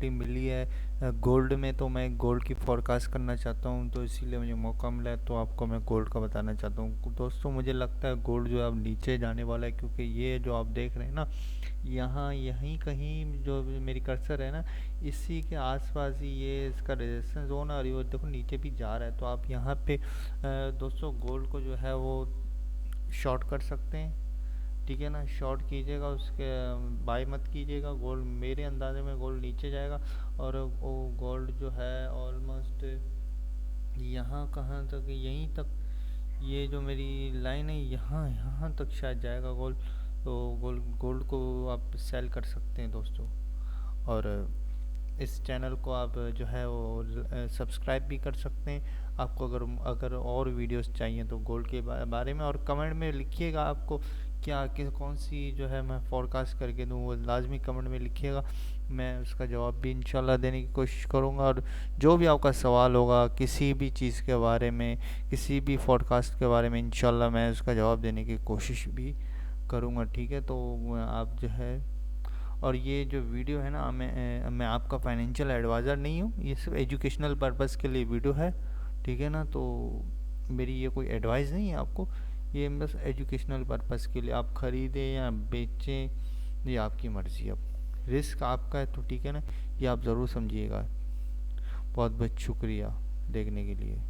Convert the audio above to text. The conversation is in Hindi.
मिली है गोल्ड में, तो मैं गोल्ड की फोरकास्ट करना चाहता हूँ, तो इसीलिए मुझे मौका मिला है, तो आपको मैं गोल्ड का बताना चाहता हूँ दोस्तों। मुझे लगता है गोल्ड जो है अब नीचे जाने वाला है, क्योंकि ये जो आप देख रहे हैं ना, यहाँ यहीं कहीं जो मेरी कर्सर है ना, इसी के आसपास ही ये इसका रेजिस्टेंस जोन है, और ये देखो नीचे भी जा रहा है। तो आप यहाँ पे दोस्तों गोल्ड को जो है वो शॉर्ट कर सकते हैं, ठीक है ना। शॉर्ट कीजिएगा, उसके बाय मत कीजिएगा। गोल्ड मेरे अंदाजे में गोल्ड नीचे जाएगा, और वो गोल्ड जो है ऑलमोस्ट यहाँ कहाँ तक, यहीं तक, ये जो मेरी लाइन है यहाँ यहाँ तक शायद जाएगा गोल्ड। तो गोल्ड गोल्ड को आप सेल कर सकते हैं दोस्तों। और इस चैनल को आप जो है वो सब्सक्राइब भी कर सकते हैं। आपको अगर अगर और वीडियोस चाहिए तो गोल्ड के बारे में, और कमेंट में लिखिएगा आपको क्या कौन सी जो है मैं फोरकास्ट करके दूँ, वो लाजमी कमेंट में लिखिएगा। मैं उसका जवाब भी इंशाल्लाह देने की कोशिश करूँगा। और जो भी आपका सवाल होगा किसी भी चीज़ के बारे में, किसी भी फोरकास्ट के बारे में, इंशाल्लाह मैं उसका जवाब देने की कोशिश भी करूँगा, ठीक है। तो आप जो है, और ये जो वीडियो है ना, मैं आपका फाइनेंशियल एडवाइज़र नहीं हूँ, ये सिर्फ एजुकेशनल पर्पस के लिए वीडियो है, ठीक है ना। तो मेरी ये कोई एडवाइस नहीं है आपको, ये बस एजुकेशनल पर्पस के लिए। आप ख़रीदें या बेचें ये आपकी मर्ज़ी, अब रिस्क आपका है, तो ठीक है ना, ये आप ज़रूर समझिएगा। बहुत बहुत शुक्रिया देखने के लिए।